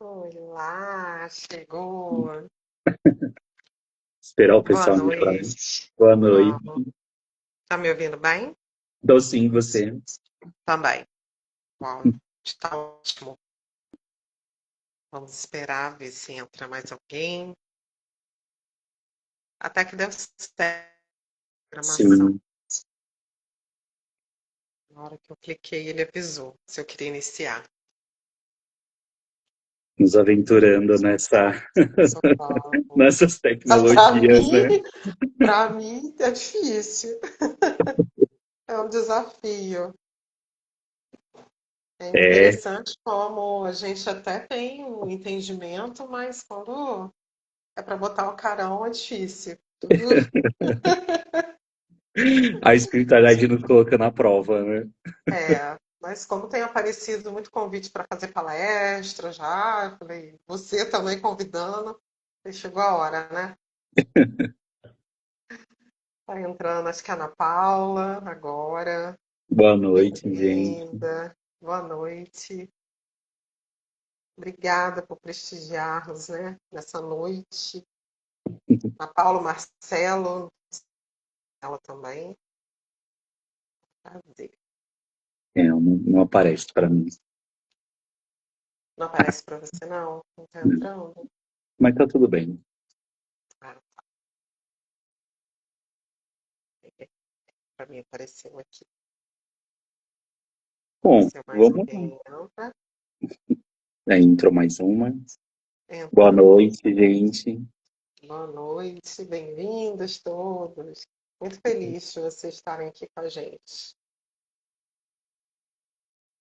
Oi, lá, chegou. Esperar o Boa pessoal entrar. noite. Boa noite. Vamos. Tá me ouvindo bem? Tô sim, você. Também. Bom, está ótimo. Vamos esperar ver se entra mais alguém. Até que deu certo a programação. Sim, Na hora que eu cliquei, ele avisou se eu queria iniciar. nos aventurando Socorro. nessas Ah, Pra tecnologias, mim, né? pra mim é difícil. É um desafio. É É, interessante como a gente até tem o entendimento, mas quando é para botar o carão é difícil. Tudo a espiritualidade nos colocando à prova, né? é. Mas como tem aparecido muito convite para fazer palestra já, eu falei, você também convidando, aí chegou a hora, né? Tá entrando, acho que é a Ana Paula agora. Boa noite, gente. Bem-vinda. Boa noite. Obrigada por prestigiar-nos, né, nessa noite. Ana Paula, Marcelo, ela também. Prazer. É, não aparece para mim, Não aparece para você, não? Não tá né? entrando? Mas tá tudo bem. Ah, para mim apareceu aqui. Bom, Se mais vamos lá. alguém entra, Aí entrou mais uma. Boa entrou. noite, gente. Boa noite, bem-vindos todos. Muito feliz de vocês estarem aqui com a gente.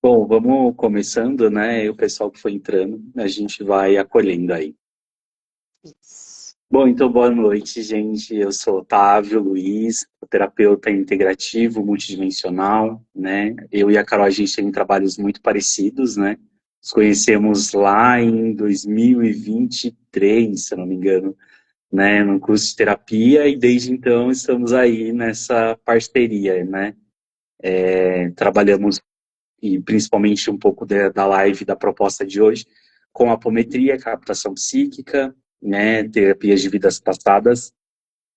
Bom, vamos começando, né? E o pessoal que foi entrando, a gente vai acolhendo aí. Isso. Bom, então boa noite, gente. Eu sou Otávio Luiz, terapeuta integrativo, multidimensional, né? Eu e a Carol, a gente tem trabalhos muito parecidos, né? Nos conhecemos lá em 2023, se eu não me engano, né? No curso de terapia e desde então estamos aí nessa parceria, né? Trabalhamos, e principalmente um pouco da live, da proposta de hoje, com apometria, captação psíquica, né? Terapias de vidas passadas.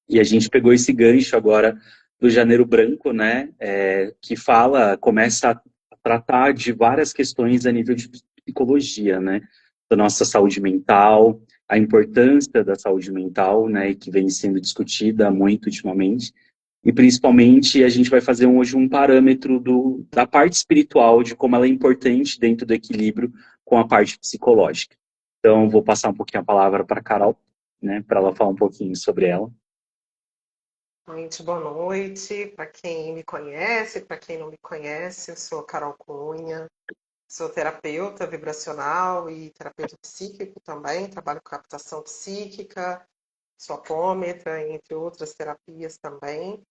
E a gente pegou esse gancho agora do Janeiro Branco, né, que começa a tratar de várias questões a nível de psicologia, né, da nossa saúde mental, a importância da saúde mental, né, que vem sendo discutida muito ultimamente, e principalmente a gente vai fazer hoje um parâmetro da parte espiritual, de como ela é importante dentro do equilíbrio com a parte psicológica. Então, vou passar um pouquinho a palavra para a Carol, né, para ela falar um pouquinho sobre ela. Gente, boa noite. Para quem me conhece, para quem não me conhece, eu sou Carol Cunha, sou terapeuta vibracional e terapeuta psíquico também, trabalho com captação psíquica, sou apômetra, entre outras terapias também.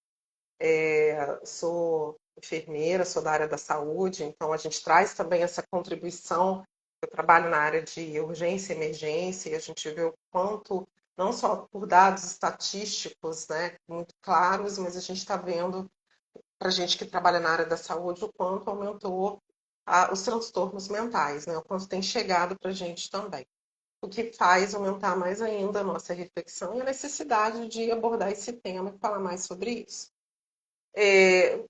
Sou enfermeira, sou da área da saúde, então a gente traz também essa contribuição. Eu trabalho na área de urgência e emergência e a gente vê o quanto, não só por dados estatísticos, né, muito claros, mas a gente está vendo, para a gente que trabalha na área da saúde, o quanto aumentou os transtornos mentais, né, o quanto tem chegado para a gente também. O que faz aumentar mais ainda a nossa reflexão e a necessidade de abordar esse tema e falar mais sobre isso.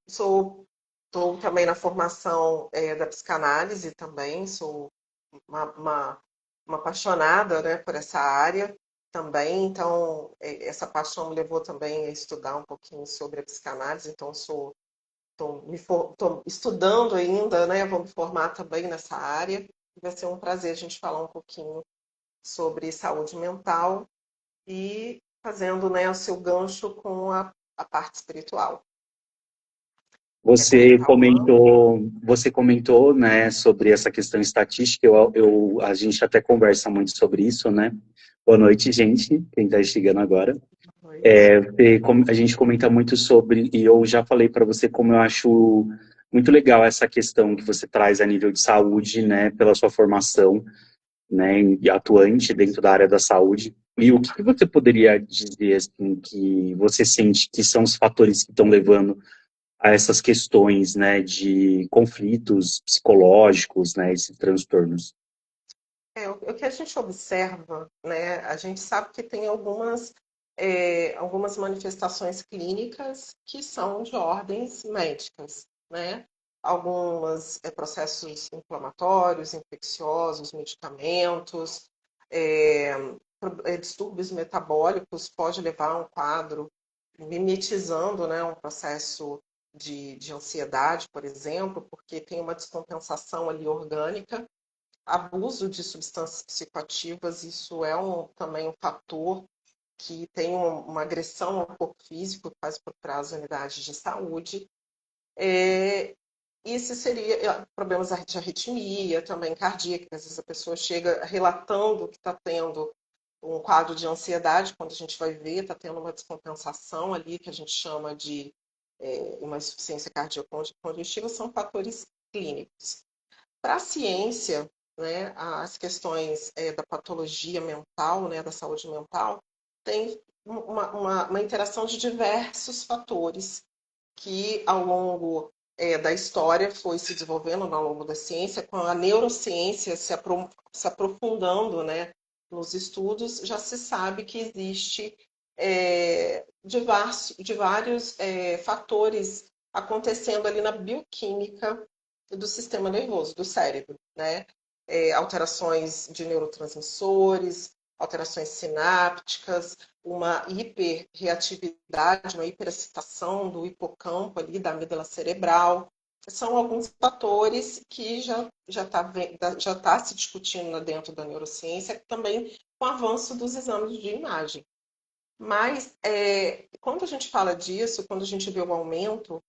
Estou também na formação da psicanálise também, sou uma, uma, uma apaixonada, né, por essa área também, então essa paixão me levou também a estudar um pouquinho sobre a psicanálise, então estou estudando ainda, né, vou me formar também nessa área, vai ser um prazer a gente falar um pouquinho sobre saúde mental e fazendo, né, o seu gancho com a parte espiritual. Quer comentar algo? Você comentou, né, sobre essa questão estatística. A gente até conversa muito sobre isso, né? Boa noite, gente. Quem está chegando agora. Noite. A gente comenta muito sobre, e eu já falei para você como eu acho muito legal essa questão que você traz a nível de saúde, né, pela sua formação, né, e atuante dentro da área da saúde. E o que que você poderia dizer, assim, que você sente que são os fatores que estão levando a essas questões, né, de conflitos psicológicos, né, esses transtornos? o que a gente observa, né, a gente sabe que tem algumas manifestações clínicas que são de ordens médicas, né? Algumas processos inflamatórios, infecciosos, medicamentos, é, distúrbios metabólicos pode levar a um quadro mimetizando, né, um processo de ansiedade, por exemplo, porque tem uma descompensação ali orgânica. Abuso de substâncias psicoativas, isso é também um fator que tem uma agressão ao corpo físico, faz procurar as unidades de saúde. Isso seria problemas de arritmia, também cardíaca. Às vezes a pessoa chega relatando que está tendo um quadro de ansiedade, quando a gente vai ver, está tendo uma descompensação ali, que a gente chama de uma insuficiência cardíaca congestiva, são fatores clínicos. Para a ciência, né, as questões da patologia mental, né, da saúde mental, tem uma interação de diversos fatores que ao longo da história foi se desenvolvendo ao longo da ciência, com a neurociência se aprofundando, né, nos estudos, já se sabe que existe de vários fatores acontecendo ali na bioquímica do sistema nervoso, do cérebro, né? Alterações de neurotransmissores, alterações sinápticas, uma hiperreatividade, uma hiperexcitação do hipocampo ali, da amígdala cerebral. São alguns fatores que já tá se discutindo dentro da neurociência, também com o avanço dos exames de imagem. Mas, quando a gente fala disso, quando a gente vê o aumento,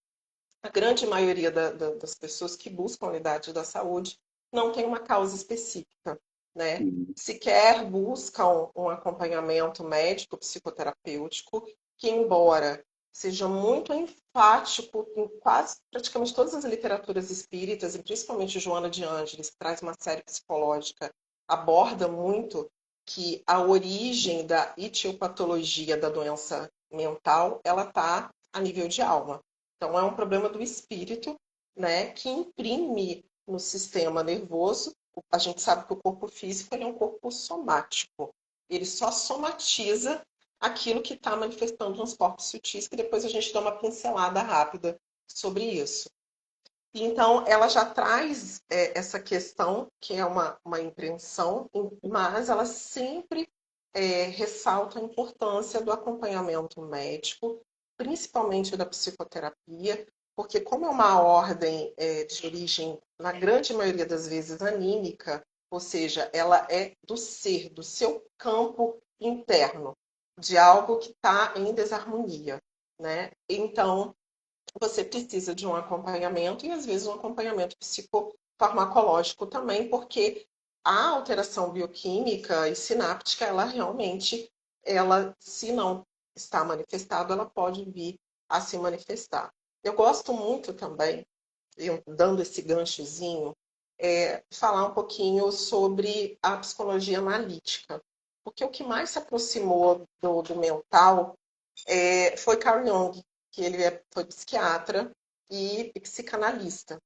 a grande maioria das pessoas que buscam a unidade da saúde não tem uma causa específica, né? Sequer buscam um acompanhamento médico, psicoterapêutico, que embora seja muito enfático em quase praticamente todas as literaturas espíritas, e principalmente Joana de Ângeles, que traz uma série psicológica, aborda muito que a origem da etiopatologia da doença mental, ela está a nível de alma. Então, é um problema do espírito, né, que imprime no sistema nervoso. A gente sabe que o corpo físico ele é um corpo somático. Ele só somatiza aquilo que está manifestando nos corpos sutis, que depois a gente dá uma pincelada rápida sobre isso. Então, ela já traz essa questão, que é uma impreensão, mas ela sempre ressalta a importância do acompanhamento médico, principalmente da psicoterapia, porque como é uma ordem de origem, na grande maioria das vezes, anímica, ou seja, ela é do ser, do seu campo interno, de algo que está em desarmonia, né? Então, você precisa de um acompanhamento e, às vezes, um acompanhamento psicofarmacológico também, porque a alteração bioquímica e sináptica, ela realmente, se não está manifestada, ela pode vir a se manifestar. Eu gosto muito também, dando esse ganchozinho, falar um pouquinho sobre a psicologia analítica, porque o que mais se aproximou do mental foi Carl Jung, que ele foi psiquiatra e psicanalista.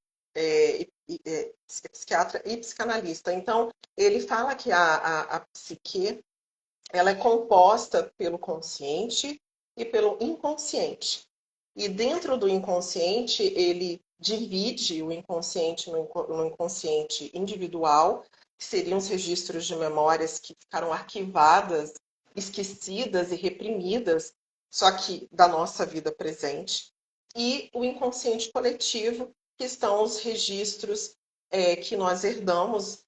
Psiquiatra e psicanalista. Então, ele fala que a psique ela é composta pelo consciente e pelo inconsciente. E dentro do inconsciente, ele divide o inconsciente no inconsciente individual, que seriam os registros de memórias que ficaram arquivadas, esquecidas e reprimidas, só que da nossa vida presente, e o inconsciente coletivo, que estão os registros que nós herdamos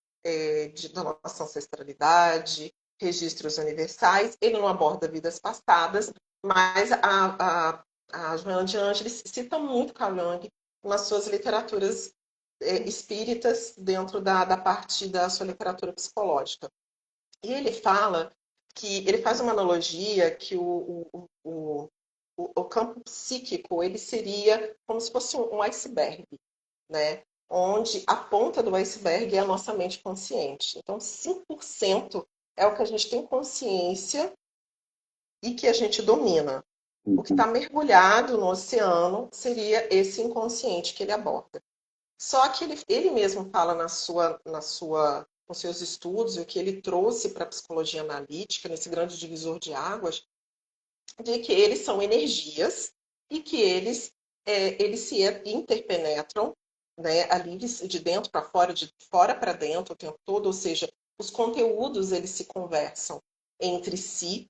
da nossa ancestralidade, registros universais. Ele não aborda vidas passadas, mas a Joana de Ângeles cita muito Carl Jung nas suas literaturas espíritas dentro da parte da sua literatura psicológica. E ele fala que ele faz uma analogia que o campo psíquico ele seria como se fosse um iceberg, né? Onde a ponta do iceberg é a nossa mente consciente. Então, 5% é o que a gente tem consciência e que a gente domina. O que está mergulhado no oceano seria esse inconsciente que ele aborda. Só que ele mesmo fala na sua com seus estudos e o que ele trouxe para a psicologia analítica, nesse grande divisor de águas, de que eles são energias e que eles se interpenetram, né, ali de dentro para fora, de fora para dentro o tempo todo, ou seja, os conteúdos eles se conversam entre si,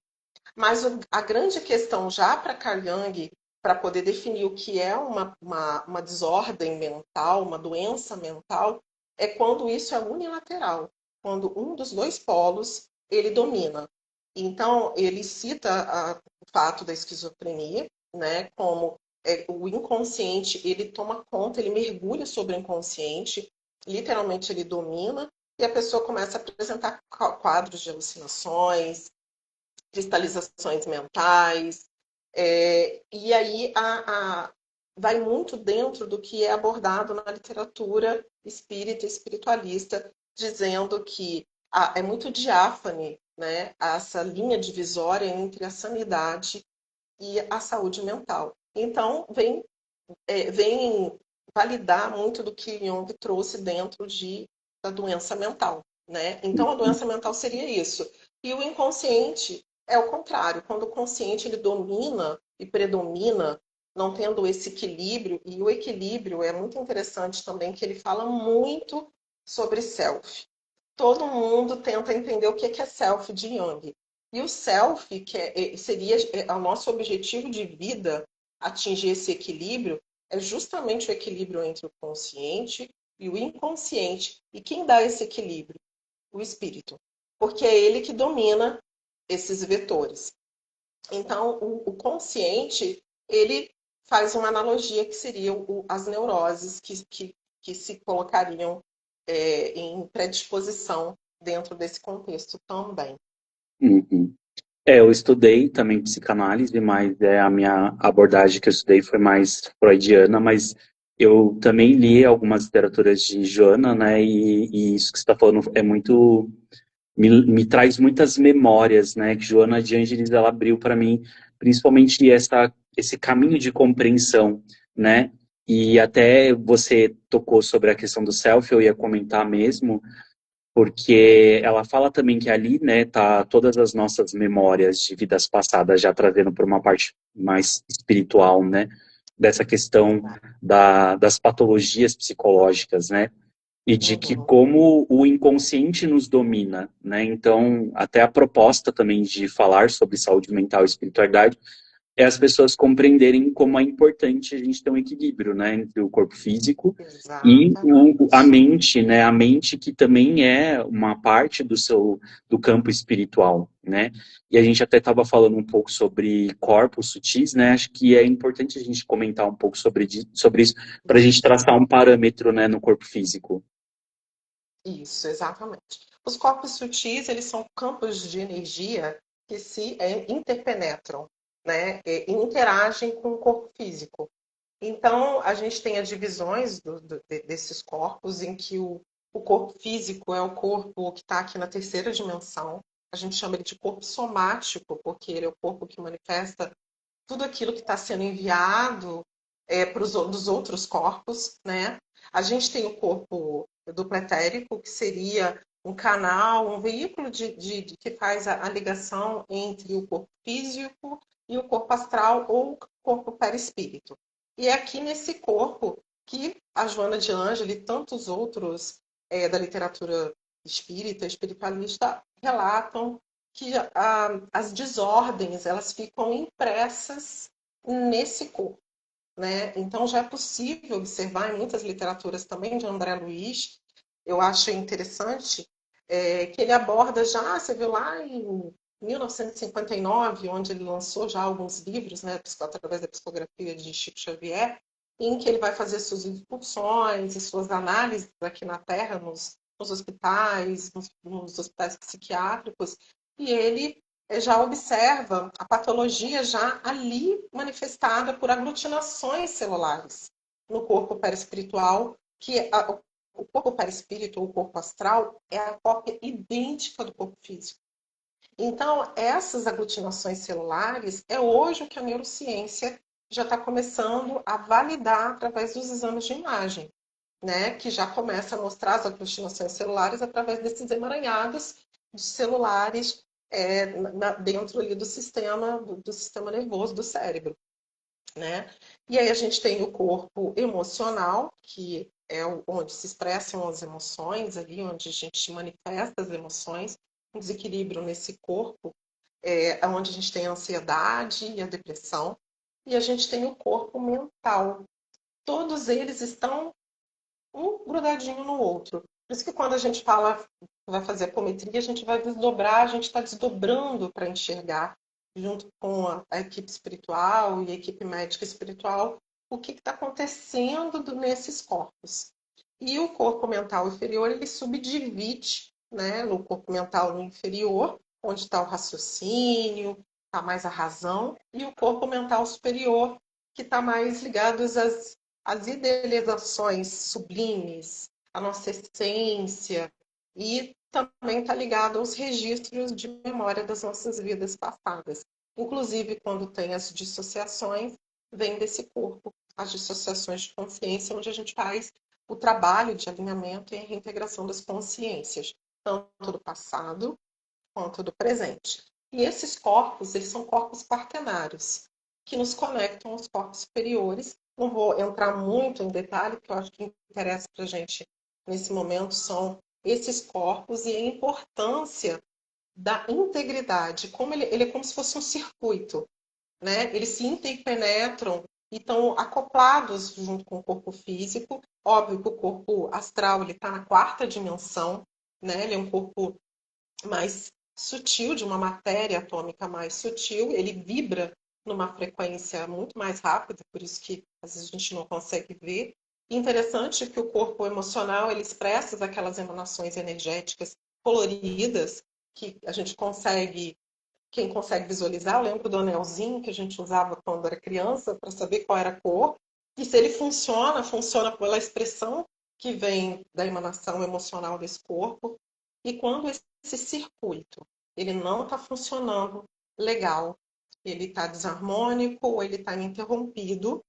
mas a grande questão já para Carl Jung, para poder definir o que é uma desordem mental, uma doença mental, é quando isso é unilateral, quando um dos dois polos ele domina. Então, ele cita o fato da esquizofrenia, né, como o inconsciente, ele toma conta, ele mergulha sobre o inconsciente, literalmente ele domina, e a pessoa começa a apresentar quadros de alucinações, cristalizações mentais, e aí vai muito dentro do que é abordado na literatura espírita e espiritualista, dizendo que é muito diáfane, né, essa linha divisória entre a sanidade e a saúde mental. Então, vem validar muito do que Jung trouxe dentro da doença mental. Né? Então, a doença mental seria isso. E o inconsciente é o contrário. Quando o consciente ele domina e predomina, não tendo esse equilíbrio, e o equilíbrio é muito interessante também, que ele fala muito sobre self. Todo mundo tenta entender o que é self de Jung. E o self, seria o nosso objetivo de vida, atingir esse equilíbrio, é justamente o equilíbrio entre o consciente e o inconsciente. E quem dá esse equilíbrio? O espírito. Porque é ele que domina esses vetores. Então, o consciente, ele faz uma analogia que seriam as neuroses que se colocariam em predisposição dentro desse contexto também. Uhum. Eu estudei também psicanálise, mas a minha abordagem que eu estudei foi mais freudiana, mas eu também li algumas literaturas de Joana, né, e isso que você está falando é muito, me traz muitas memórias, né, que Joana de Ângeles, ela abriu para mim, principalmente esse caminho de compreensão, né, e até você tocou sobre a questão do self, eu ia comentar mesmo, porque ela fala também que ali, né, tá todas as nossas memórias de vidas passadas já trazendo para uma parte mais espiritual, né, dessa questão das patologias psicológicas, né, e de que Uhum. como o inconsciente nos domina, né, então até a proposta também de falar sobre saúde mental e espiritualidade é as pessoas compreenderem como é importante a gente ter um equilíbrio, né, entre o corpo físico e a Exatamente. mente, né, a mente que também é uma parte do campo espiritual, né, e a gente até estava falando um pouco sobre corpos sutis, né, acho que é importante a gente comentar um pouco sobre isso, para a gente Isso. traçar um parâmetro, né, no corpo físico. Isso, exatamente. Os corpos sutis, eles são campos de energia que se interpenetram, né, e interagem com o corpo físico. Então, a gente tem as divisões desses corpos, em que o corpo físico é o corpo que está aqui na terceira dimensão. A gente chama ele de corpo somático, porque ele é o corpo que manifesta tudo aquilo que está sendo enviado dos outros corpos, né? A gente tem o corpo dupletérico, que seria um canal, um veículo que faz a ligação entre o corpo físico e o corpo astral ou o corpo perispírito. E é aqui nesse corpo que a Joana de Ângelo e tantos outros da literatura espírita, espiritualista, relatam que as desordens elas ficam impressas nesse corpo. Né? Então já é possível observar em muitas literaturas também de André Luiz, eu acho interessante, que ele aborda já, você viu lá em 1959, onde ele lançou já alguns livros, né, através da psicografia de Chico Xavier, em que ele vai fazer suas incursões e suas análises aqui na Terra, nos hospitais, nos hospitais psiquiátricos, e ele já observa a patologia já ali manifestada por aglutinações celulares no corpo perispiritual, que o corpo perispírito ou o corpo astral é a cópia idêntica do corpo físico. Então, essas aglutinações celulares é hoje o que a neurociência já está começando a validar através dos exames de imagem. né, que já começa a mostrar as aglutinações celulares através desses emaranhados de celulares dentro ali do sistema nervoso do cérebro, né? E aí a gente tem o corpo emocional, que é onde se expressam as emoções, ali onde a gente manifesta as emoções, um desequilíbrio nesse corpo, onde a gente tem a ansiedade e a depressão, e a gente tem o corpo mental. Todos eles estão um grudadinho no outro. Por isso que quando a gente fala, vai fazer apometria, a gente vai desdobrar, a gente está desdobrando para enxergar, junto com a equipe espiritual e a equipe médica espiritual, o que está acontecendo nesses corpos. E o corpo mental inferior, ele subdivide, né, no corpo mental inferior, onde está o raciocínio, está mais a razão, e o corpo mental superior, que está mais ligado às idealizações sublimes, à nossa essência, e também está ligado aos registros de memória das nossas vidas passadas. Inclusive, quando tem as dissociações, vem desse corpo, as dissociações de consciência, onde a gente faz o trabalho de alinhamento e reintegração das consciências, tanto do passado quanto do presente. E esses corpos, eles são corpos partenários, que nos conectam aos corpos superiores. Não vou entrar muito em detalhe, porque eu acho que interessa para a gente nesse momento são esses corpos e a importância da integridade, como ele é como se fosse um circuito, né? Eles se interpenetram e estão acoplados junto com o corpo físico. Óbvio que o corpo astral ele está na quarta dimensão, né? Ele é um corpo mais sutil, de uma matéria atômica mais sutil, ele vibra numa frequência muito mais rápida, por isso que às vezes a gente não consegue ver. E interessante que o corpo emocional ele expressa aquelas emanações energéticas coloridas que a gente consegue, quem consegue visualizar, eu lembro do anelzinho que a gente usava quando era criança para saber qual era a cor. E se ele funciona, funciona pela expressão que vem da emanação emocional desse corpo. E quando esse circuito ele não está funcionando legal, ele está desarmônico ou ele está interrompido,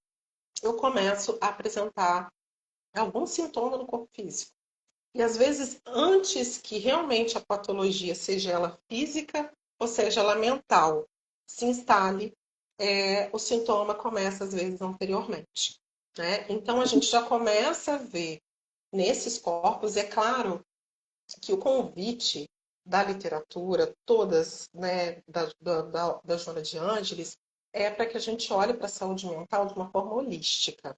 eu começo a apresentar algum sintoma no corpo físico. E às vezes, antes que realmente a patologia, seja ela física ou seja ela mental, se instale, o sintoma começa às vezes anteriormente, né? Então a gente já começa a ver nesses corpos, é claro que o convite da literatura, todas, né, da Joana de Ângeles, é para que a gente olhe para a saúde mental de uma forma holística,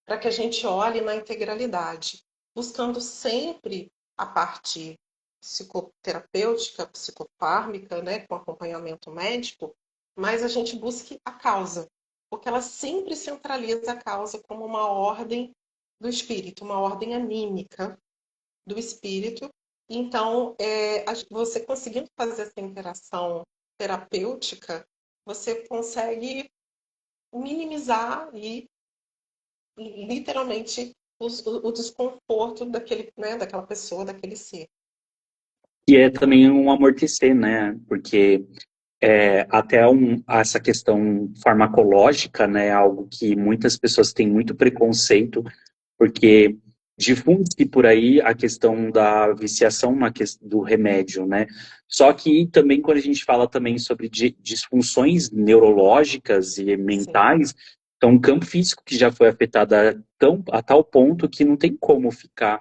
para que a gente olhe na integralidade, buscando sempre a parte psicoterapêutica, psicofármica, né, com acompanhamento médico, mas a gente busque a causa, porque ela sempre centraliza a causa como uma ordem do espírito, uma ordem anímica do espírito. Então, você conseguindo fazer essa interação terapêutica, você consegue minimizar e literalmente o desconforto daquela pessoa, daquele ser. E é também um amortecer, né? Porque até essa questão farmacológica, né? Algo que muitas pessoas têm muito preconceito, porque difunde-se por aí a questão da viciação do remédio, né? Só que também quando a gente fala também sobre disfunções neurológicas e Sim. mentais, então um campo físico que já foi afetado a tal ponto que não tem como ficar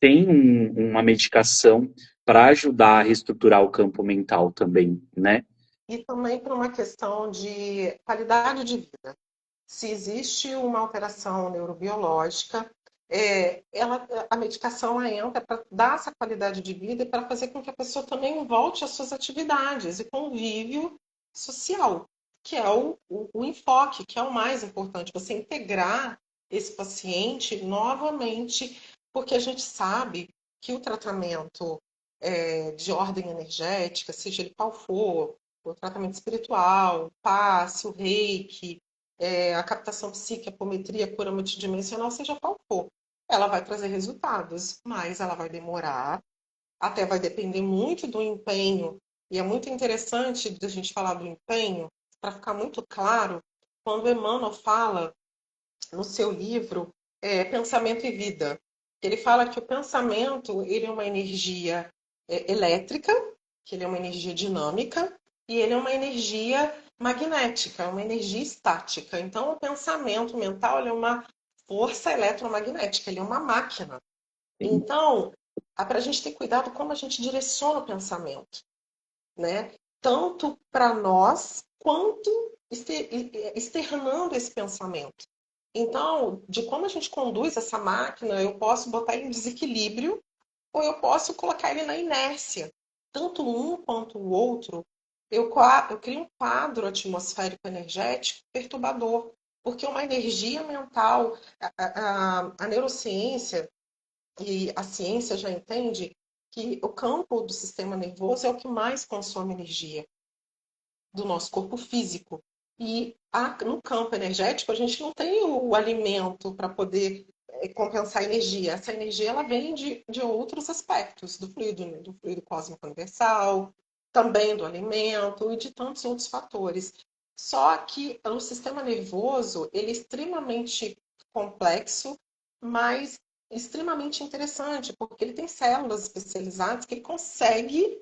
sem uma medicação para ajudar a reestruturar o campo mental também, né? E também por uma questão de qualidade de vida. Se existe uma alteração neurobiológica, a medicação entra para dar essa qualidade de vida e para fazer com que a pessoa também volte às suas atividades e convívio social, que é o enfoque, que é o mais importante, você integrar esse paciente novamente, porque a gente sabe que o tratamento de ordem energética, seja ele qual for, o tratamento espiritual, o passe, o reiki, a captação psíquica, a apometria, a cura multidimensional, seja qual for, ela vai trazer resultados, mas ela vai demorar, até vai depender muito do empenho, e é muito interessante a gente falar do empenho, para ficar muito claro, quando Emmanuel fala no seu livro Pensamento e Vida, Ele fala que o pensamento ele é uma energia elétrica, que ele é uma energia dinâmica, e ele é uma energia magnética, uma energia estática. Então, o pensamento mental ele é uma força eletromagnética, ele é uma máquina. Sim. Então, para a gente ter cuidado como a gente direciona o pensamento, né? Tanto para nós, quanto externando esse pensamento. Então, de como a gente conduz essa máquina, eu posso botar ele em desequilíbrio ou eu posso colocar ele na inércia. Tanto um quanto o outro, eu crio um quadro atmosférico energético perturbador, porque uma energia mental, a neurociência e a ciência já entende que o campo do sistema nervoso é o que mais consome energia do nosso corpo físico. E no campo energético, a gente não tem o alimento para poder compensar a energia. Essa energia ela vem de outros aspectos, do fluido cósmico universal, também do alimento e de tantos outros fatores. Só que o sistema nervoso ele é extremamente complexo, mas extremamente interessante, porque ele tem células especializadas que ele consegue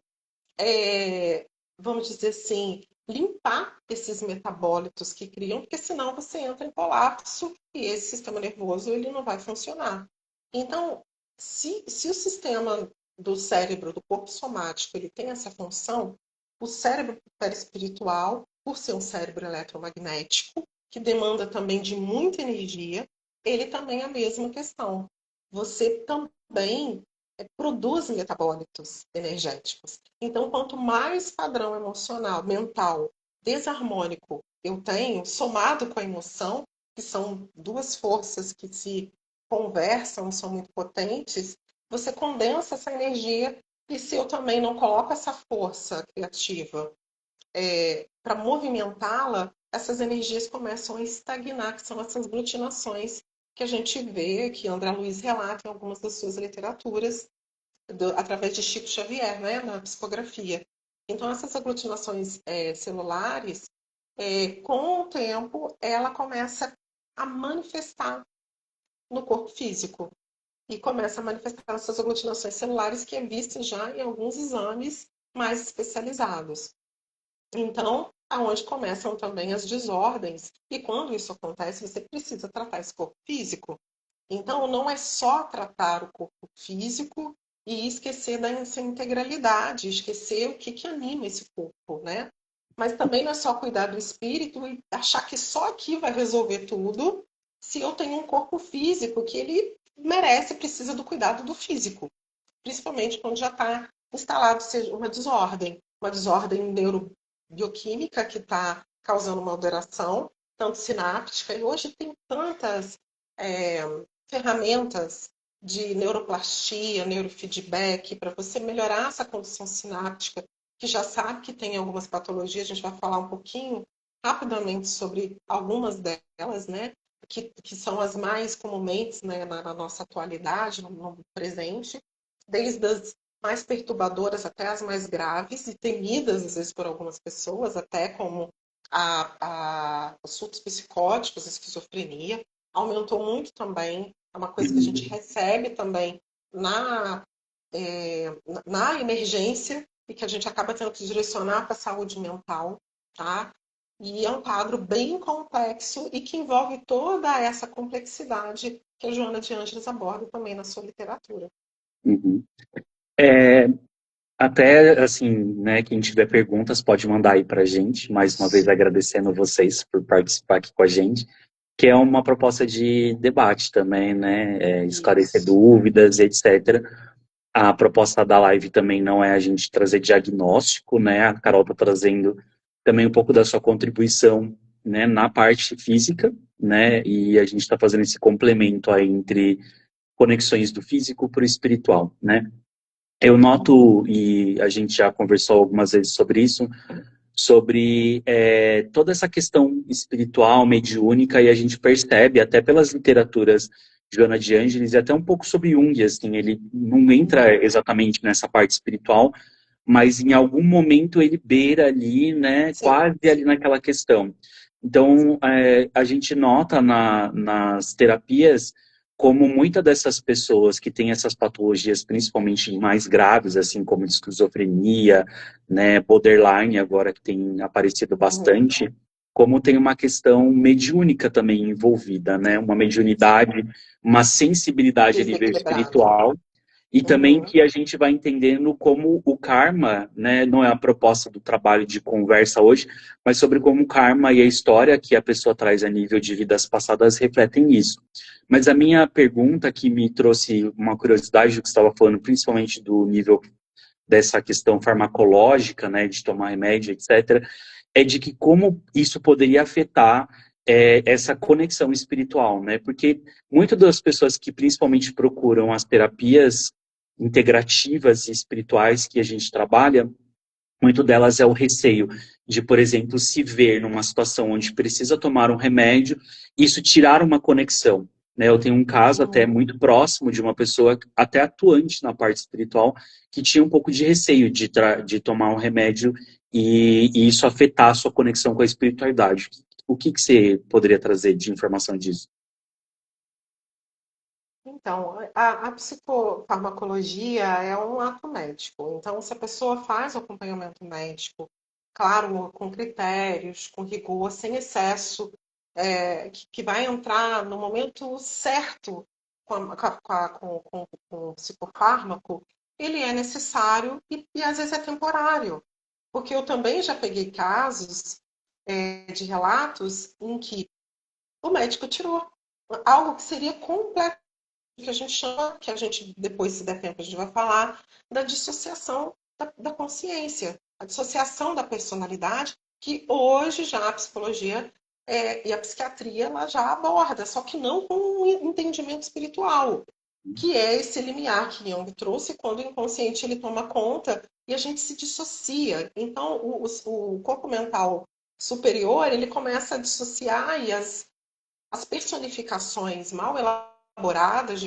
vamos dizer assim, limpar esses metabólitos que criam, porque senão você entra em colapso e esse sistema nervoso ele não vai funcionar. Então, se o sistema do cérebro, do corpo somático, ele tem essa função, o cérebro perispiritual, por ser um cérebro eletromagnético, que demanda também de muita energia, ele também é a mesma questão. Você também produz metabólitos energéticos. Então, quanto mais padrão emocional, mental, desarmônico eu tenho, somado com a emoção, que são duas forças que se conversam, são muito potentes, você condensa essa energia e se eu também não coloco essa força criativa para movimentá-la, essas energias começam a estagnar, que são essas glutinações que a gente vê, que André Luiz relata em algumas das suas literaturas, através de Chico Xavier, né, na psicografia. Então, essas aglutinações celulares, com o tempo, ela começa a manifestar no corpo físico e começa a manifestar essas aglutinações celulares que é vista já em alguns exames mais especializados. Então, aonde começam também as desordens e quando isso acontece, você precisa tratar esse corpo físico. Então, não é só tratar o corpo físico e esquecer dessa integralidade, esquecer o que anima esse corpo, né? Mas também não é só cuidar do espírito e achar que só aqui vai resolver tudo se eu tenho um corpo físico que ele merece, precisa do cuidado do físico. Principalmente quando já está instalado seja uma desordem neurobioquímica que está causando uma alteração, tanto sináptica, e hoje tem tantas é, ferramentas de neuroplastia, neurofeedback, para você melhorar essa condição sináptica, que já sabe que tem algumas patologias, a gente vai falar um pouquinho rapidamente sobre algumas delas, né? Que são as mais comumente, né, na nossa atualidade, no presente, desde as mais perturbadoras até as mais graves e temidas, às vezes, por algumas pessoas, até como os surtos psicóticos, a esquizofrenia, aumentou muito também. É uma coisa que a gente recebe também na, na emergência e que a gente acaba tendo que direcionar para a saúde mental, tá? E é um quadro bem complexo e que envolve toda essa complexidade que a Joana de Ângeles aborda também na sua literatura. Uhum. É, até, assim, né, quem tiver perguntas pode mandar aí pra gente, mais uma vez agradecendo vocês por participar aqui com a gente, que é uma proposta de debate também, né, esclarecer dúvidas, etc. A proposta da live também não é a gente trazer diagnóstico, né, a Carol está trazendo também um pouco da sua contribuição, né, na parte física, né, e a gente está fazendo esse complemento aí entre conexões do físico para o espiritual, né. Eu noto, e a gente já conversou algumas vezes sobre isso, sobre toda essa questão espiritual, mediúnica, e a gente percebe, até pelas literaturas de Joana de Ângeles, e até um pouco sobre Jung, assim, ele não entra exatamente nessa parte espiritual, mas em algum momento ele beira ali, né, Sim. quase ali naquela questão. Então, a gente nota nas terapias como muitas dessas pessoas que têm essas patologias, principalmente mais graves, assim como esquizofrenia, né, borderline, agora que tem aparecido bastante, como tem uma questão mediúnica também envolvida, né, uma mediunidade, uma sensibilidade a nível Desequilibrado. espiritual, e também Uhum. que a gente vai entendendo como o karma, né, não é a proposta do trabalho de conversa hoje, mas sobre como o karma e a história que a pessoa traz a nível de vidas passadas refletem isso. Mas a minha pergunta que me trouxe uma curiosidade do que você estava falando, principalmente do nível dessa questão farmacológica, né, de tomar remédio, etc., é de que como isso poderia afetar essa conexão espiritual, né? Porque muitas das pessoas que principalmente procuram as terapias integrativas e espirituais que a gente trabalha, muito delas é o receio de, por exemplo, se ver numa situação onde precisa tomar um remédio, isso tirar uma conexão. Né? Eu tenho um caso até Uhum. muito próximo de uma pessoa até atuante na parte espiritual que tinha um pouco de receio de tomar um remédio e isso afetar a sua conexão com a espiritualidade. O que você poderia trazer de informação disso? Então, a psicofarmacologia é um ato médico. Então, se a pessoa faz o acompanhamento médico, claro, com critérios, com rigor, sem excesso, que vai entrar no momento certo com o psicofármaco, ele é necessário e às vezes é temporário. Porque eu também já peguei casos, de relatos em que o médico tirou algo que seria completamente que a gente chama, que a gente, depois, se der tempo, a gente vai falar, da dissociação da consciência, a dissociação da personalidade, que hoje já a psicologia e a psiquiatria ela já aborda, só que não com um entendimento espiritual, que é esse limiar que Jung trouxe quando o inconsciente ele toma conta e a gente se dissocia. Então, o corpo mental superior ele começa a dissociar e as personificações mal elaboradas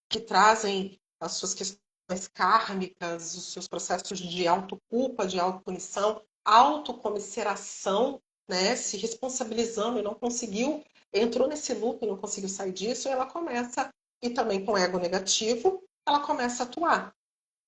que trazem as suas questões kármicas, os seus processos de autoculpa, de autopunição, autocomiseração, né? Se responsabilizando e não conseguiu, entrou nesse loop e não conseguiu sair disso, ela começa, e também com ego negativo, ela começa a atuar.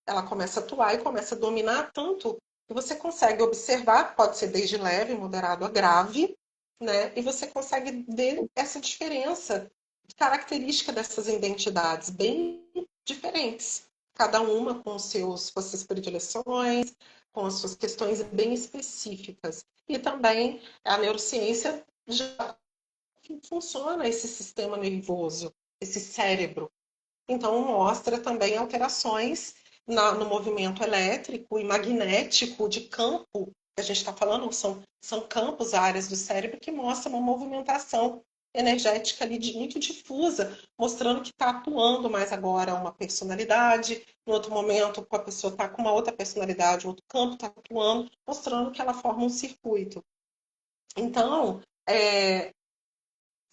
Ela começa a atuar e começa a dominar tanto que você consegue observar, pode ser desde leve, moderado a grave, né? E você consegue ver essa diferença característica dessas identidades bem diferentes, cada uma com as suas predileções, com as suas questões bem específicas. E também a neurociência já funciona esse sistema nervoso, esse cérebro. Então, mostra também alterações no movimento elétrico e magnético de campo, que a gente está falando, são campos, áreas do cérebro que mostram uma movimentação energética ali muito difusa, mostrando que está atuando mais agora uma personalidade, no outro momento a pessoa está com uma outra personalidade, outro campo está atuando, mostrando que ela forma um circuito. Então,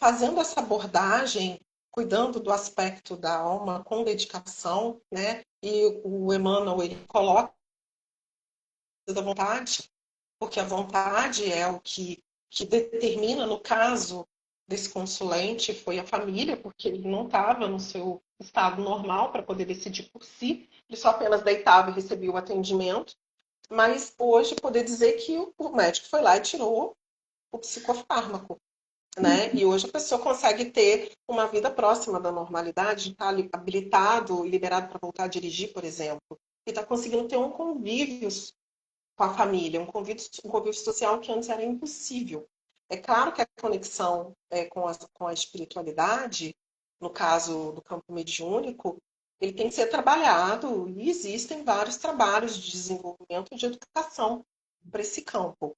fazendo essa abordagem, cuidando do aspecto da alma com dedicação, né? E o Emmanuel ele coloca da vontade, porque a vontade é o que determina, no caso desse consulente, foi a família, porque ele não estava no seu estado normal para poder decidir por si, ele só apenas deitava e recebia o atendimento. Mas hoje poder dizer que o médico foi lá e tirou o psicofármaco, né? E hoje a pessoa consegue ter uma vida próxima da normalidade, está habilitado e liberado para voltar a dirigir, por exemplo, e está conseguindo ter um convívio com a família, um convívio social que antes era impossível. É claro que a conexão com a espiritualidade, no caso do campo mediúnico, ele tem que ser trabalhado e existem vários trabalhos de desenvolvimento e de educação para esse campo.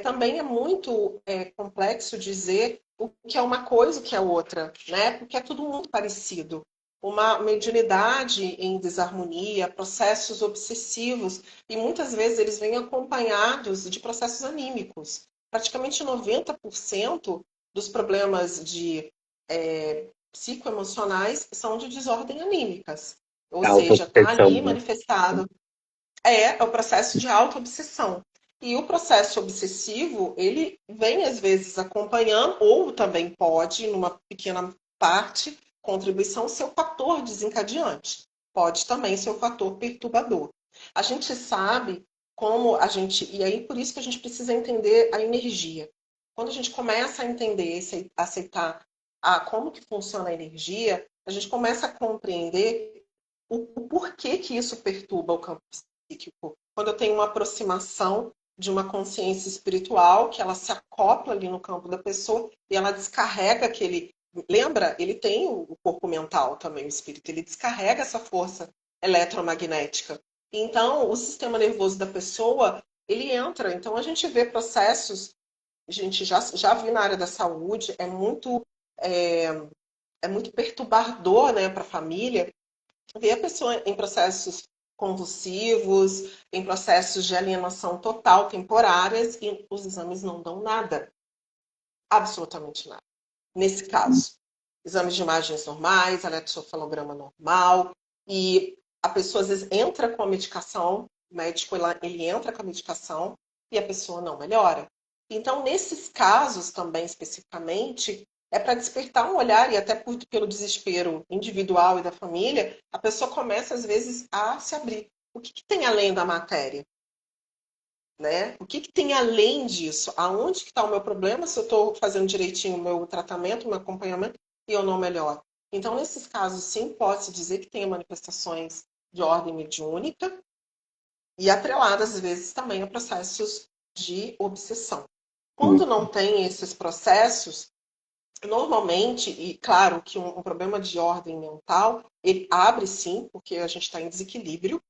Também é muito complexo dizer o que é uma coisa e o que é outra, né? Porque é tudo muito parecido. Uma mediunidade em desarmonia, processos obsessivos, e muitas vezes eles vêm acompanhados de processos anímicos. Praticamente 90% dos problemas psicoemocionais são de desordem anímicas. Ou A seja, está autoproteção, ali né? manifestado. É o processo de autoobsessão. E o processo obsessivo, ele vem às vezes acompanhando, ou também pode, numa pequena parte, contribuição ser o fator desencadeante. Pode também ser o fator perturbador. A gente sabe como a gente... E aí, por isso que a gente precisa entender a energia. Quando a gente começa a entender, aceitar como que funciona a energia, a gente começa a compreender o porquê que isso perturba o campo psíquico. Quando eu tenho uma aproximação de uma consciência espiritual, que ela se acopla ali no campo da pessoa e ela descarrega aquele... Lembra? Ele tem o corpo mental também, o espírito. Ele descarrega essa força eletromagnética. Então, o sistema nervoso da pessoa, ele entra. Então, a gente vê processos, a gente já viu na área da saúde, é muito perturbador, né, para a família, ver a pessoa em processos convulsivos, em processos de alienação total temporárias, e os exames não dão nada. Absolutamente nada. Nesse caso, exames de imagens normais, eletrocefalograma normal, e a pessoa às vezes entra com a medicação, o médico ele entra com a medicação e a pessoa não melhora. Então, nesses casos também especificamente, é para despertar um olhar, e até pelo desespero individual e da família, a pessoa começa às vezes a se abrir. O que tem além da matéria? Né? O que tem além disso? Aonde que está o meu problema se eu estou fazendo direitinho o meu tratamento, o meu acompanhamento e eu não melhoro? Então, nesses casos, sim, pode-se dizer que tem manifestações de ordem mediúnica e atreladas, às vezes, também a processos de obsessão. Quando não tem esses processos, normalmente, e claro que um problema de ordem mental, ele abre sim, porque a gente está em desequilíbrio,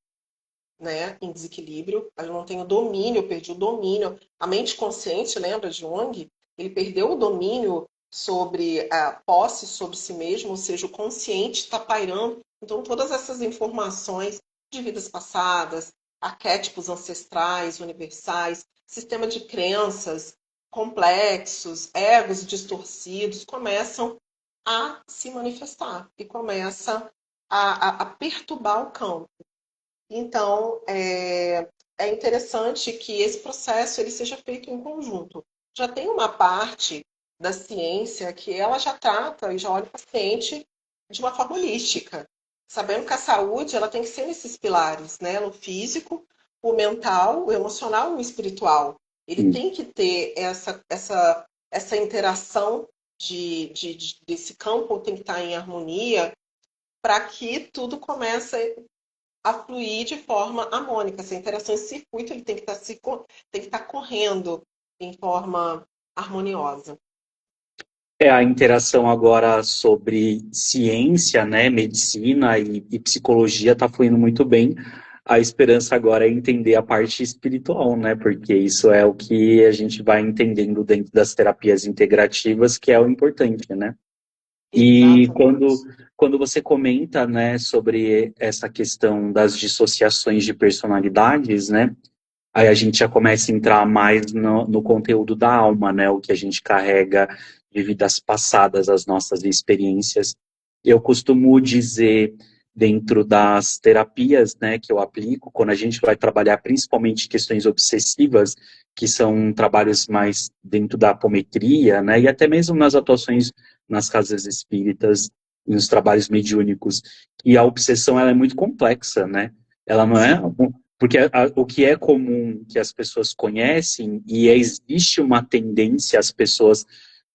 né, em desequilíbrio, eu não tenho domínio, eu perdi o domínio. A mente consciente, lembra de Jung? Ele perdeu o domínio sobre a posse sobre si mesmo, ou seja, o consciente está pairando. Então, todas essas informações de vidas passadas, arquétipos ancestrais, universais, sistema de crenças complexos, egos distorcidos, começam a se manifestar e começa a perturbar o campo. Então, é interessante que esse processo ele seja feito em conjunto. Já tem uma parte da ciência que ela já trata e já olha o paciente de uma forma holística, sabendo que a saúde ela tem que ser nesses pilares, né? No físico, o mental, o emocional e o espiritual. Ele tem que ter essa interação desse campo tem que estar em harmonia para que tudo comece a fluir de forma harmônica. Essa interação, esse circuito, ele tem que estar correndo em forma harmoniosa. A interação agora sobre ciência, né, medicina e psicologia está fluindo muito bem. A esperança agora é entender a parte espiritual, né, porque isso é o que a gente vai entendendo dentro das terapias integrativas, que é o importante, né? E quando você comenta, né, sobre essa questão das dissociações de personalidades, né, aí a gente já começa a entrar mais no conteúdo da alma, né, o que a gente carrega de vidas passadas, as nossas experiências. Eu costumo dizer, dentro das terapias, né, que eu aplico, quando a gente vai trabalhar principalmente questões obsessivas, que são trabalhos mais dentro da apometria, né, e até mesmo nas atuações nas casas espíritas, nos trabalhos mediúnicos, e a obsessão ela é muito complexa, né? Ela não é... Porque o que é comum que as pessoas conhecem, e existe uma tendência as pessoas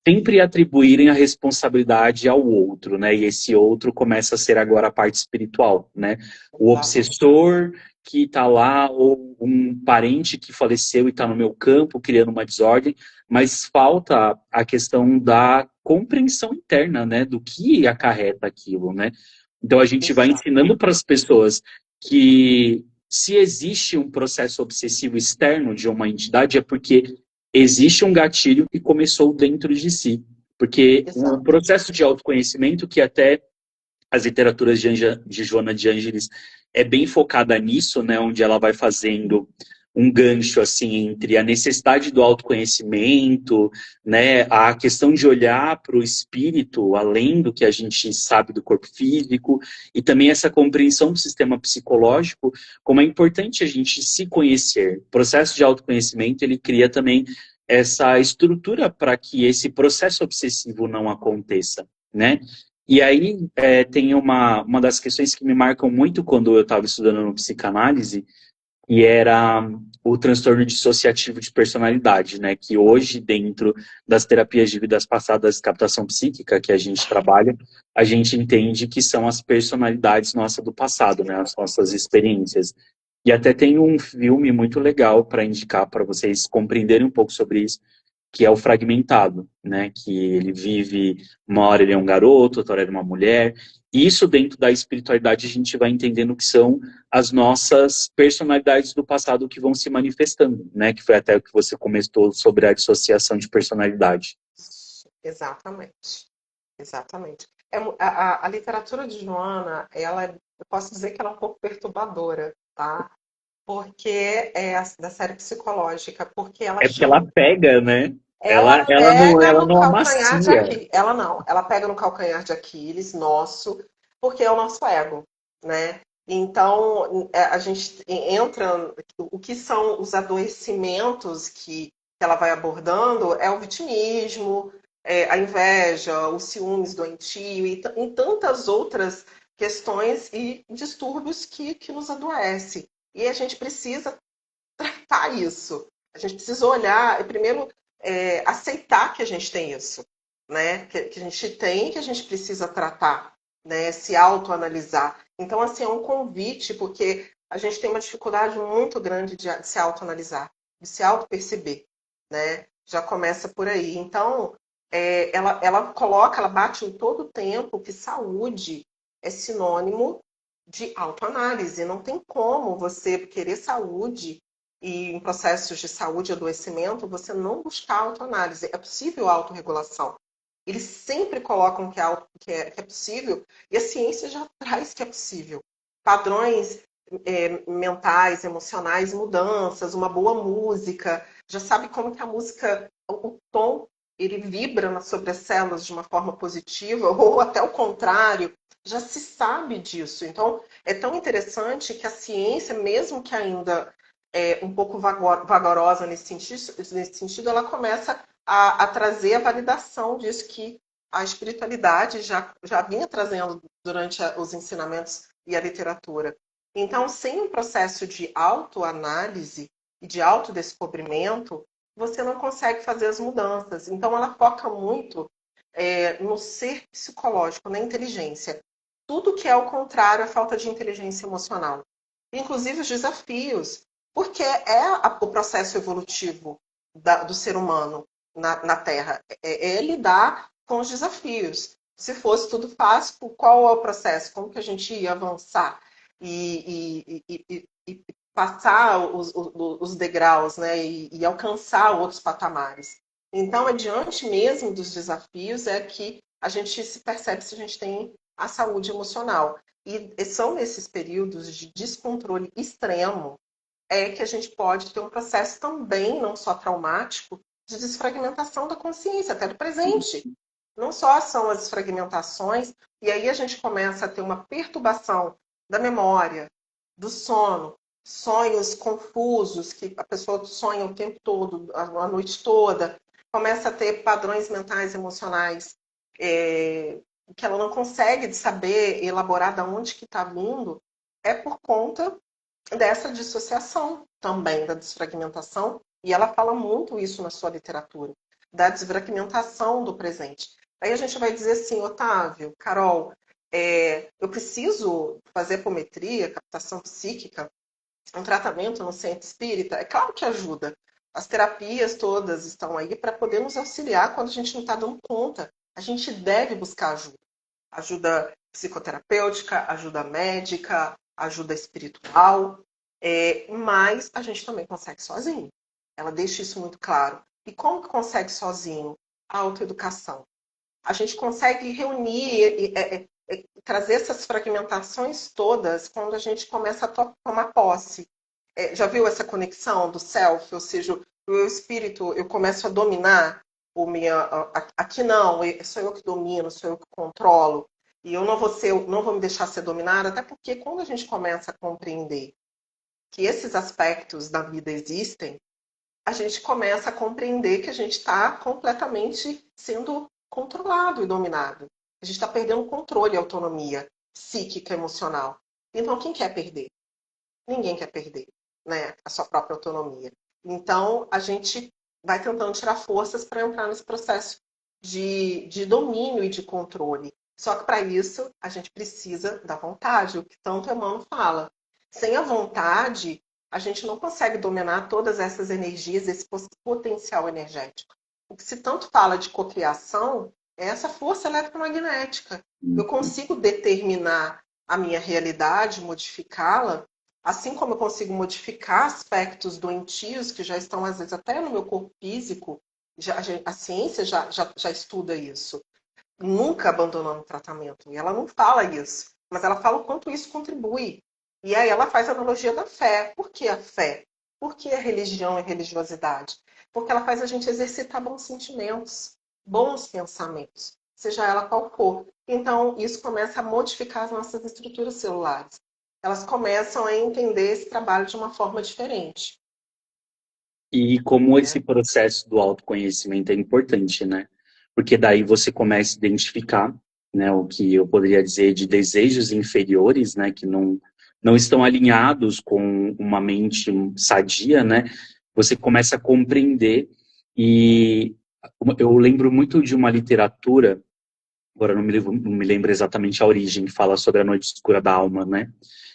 sempre atribuírem a responsabilidade ao outro, né? E esse outro começa a ser agora a parte espiritual, né? O obsessor que está lá, ou um parente que faleceu e está no meu campo, criando uma desordem, mas falta a questão da compreensão interna, né? Do que acarreta aquilo, né? Então a gente vai ensinando para as pessoas que se existe um processo obsessivo externo de uma entidade é porque existe um gatilho que começou dentro de si. Porque um processo de autoconhecimento que até as literaturas de Joana de Ângeles é bem focada nisso, né, onde ela vai fazendo um gancho assim entre a necessidade do autoconhecimento, né, a questão de olhar para o espírito além do que a gente sabe do corpo físico e também essa compreensão do sistema psicológico, como é importante a gente se conhecer. O processo de autoconhecimento ele cria também essa estrutura para que esse processo obsessivo não aconteça, né? E aí tem uma das questões que me marcam muito quando eu estava estudando no psicanálise, e era o transtorno dissociativo de personalidade, né? Que hoje, dentro das terapias de vidas passadas, captação psíquica que a gente trabalha, a gente entende que são as personalidades nossas do passado, né? As nossas experiências. E até tem um filme muito legal para indicar para vocês compreenderem um pouco sobre isso, que é o Fragmentado, né? Que ele vive, uma hora ele é um garoto, outra hora ele é uma mulher. E isso dentro da espiritualidade a gente vai entendendo que são as nossas personalidades do passado que vão se manifestando, né? Que foi até o que você comentou sobre a dissociação de personalidade. Exatamente. Exatamente. A literatura de Joana, eu posso dizer que ela é um pouco perturbadora, tá? Porque é da série psicológica, porque ela É porque ela chama. pega, né? Ela pega Ela no não calcanhar de amacia. Aquiles. Ela não, ela pega no calcanhar de Aquiles, nosso, porque é o nosso ego, né? Então, a gente entra. O que são os adoecimentos que ela vai abordando é o vitimismo, a inveja, os ciúmes doentio e tantas outras questões e distúrbios que nos adoecem. E a gente precisa tratar isso. A gente precisa olhar, e primeiro, aceitar que a gente tem isso, né? Que a gente tem, que a gente precisa tratar, né? Se autoanalisar. Então, assim, é um convite, porque a gente tem uma dificuldade muito grande de se autoanalisar, de se auto-perceber, né? Já começa por aí. Então, ela coloca, ela bate em todo o tempo que saúde é sinônimo de autoanálise. Não tem como você querer saúde e em processos de saúde e adoecimento, você não buscar autoanálise. É possível autorregulação. Eles sempre colocam que é possível, e a ciência já traz que é possível. Padrões mentais, emocionais, mudanças, uma boa música, já sabe como que a música, o tom, ele vibra sobre as células de uma forma positiva, ou até o contrário, já se sabe disso. Então, é tão interessante que a ciência, mesmo que ainda um pouco vagarosa nesse sentido, ela começa a trazer a validação disso que a espiritualidade já vinha trazendo durante os ensinamentos e a literatura. Então, sem um processo de autoanálise e de autodescobrimento, você não consegue fazer as mudanças. Então, ela foca muito no ser psicológico, na inteligência. Tudo que é o contrário à falta de inteligência emocional. Inclusive os desafios, porque o processo evolutivo do ser humano na Terra, é lidar com os desafios. Se fosse tudo fácil, qual é o processo? Como que a gente ia avançar e passar os degraus, né? E alcançar outros patamares? Então, é diante mesmo dos desafios é que a gente se percebe se a gente tem a saúde emocional. E são nesses períodos de descontrole extremo que a gente pode ter um processo também, não só traumático, de desfragmentação da consciência, até do presente. Não só são as fragmentações, e aí a gente começa a ter uma perturbação da memória, do sono, sonhos confusos, que a pessoa sonha o tempo todo, a noite toda, começa a ter padrões mentais, emocionais, que ela não consegue saber elaborar de onde que está vindo, é por conta dessa dissociação também, da desfragmentação, e ela fala muito isso na sua literatura, da desfragmentação do presente. Aí a gente vai dizer assim, Otávio, Carol, eu preciso fazer apometria, captação psíquica, um tratamento no centro espírita? É claro que ajuda. As terapias todas estão aí para poder nos auxiliar quando a gente não está dando conta. A gente deve buscar ajuda. Ajuda psicoterapêutica, ajuda médica, ajuda espiritual, mas a gente também consegue sozinho. Ela deixa isso muito claro. E como que consegue sozinho? A autoeducação. A gente consegue reunir, trazer essas fragmentações todas quando a gente começa a tomar posse. Já viu essa conexão do self? Ou seja, o meu espírito, eu começo a dominar o minha. Aqui não, sou eu que domino, sou eu que controlo. E eu não vou me deixar ser dominada, até porque quando a gente começa a compreender que esses aspectos da vida existem, a gente começa a compreender que a gente está completamente sendo controlado e dominado. A gente está perdendo controle e autonomia psíquica, emocional. Então, quem quer perder? Ninguém quer perder, né, a sua própria autonomia. Então, a gente vai tentando tirar forças para entrar nesse processo de domínio e de controle. Só que para isso, a gente precisa da vontade, o que tanto Emmanuel fala. Sem a vontade, a gente não consegue dominar todas essas energias, esse potencial energético. O que se tanto fala de cocriação é essa força eletromagnética. Eu consigo determinar a minha realidade, modificá-la, assim como eu consigo modificar aspectos doentios que já estão, às vezes, até no meu corpo físico, a ciência já estuda isso, nunca abandonando o tratamento. E ela não fala isso, mas ela fala o quanto isso contribui. E aí ela faz a analogia da fé. Por que a fé? Por que a religião e religiosidade? Porque ela faz a gente exercitar bons sentimentos, bons pensamentos, seja ela qual for. Então, isso começa a modificar as nossas estruturas celulares. Elas começam a entender esse trabalho de uma forma diferente. E como esse processo do autoconhecimento é importante, né? Porque daí você começa a identificar, né, o que eu poderia dizer de desejos inferiores, né, que não estão alinhados com uma mente sadia, né? Você começa a compreender e eu lembro muito de uma literatura, agora não me lembro exatamente a origem, que fala sobre a noite escura da alma, né?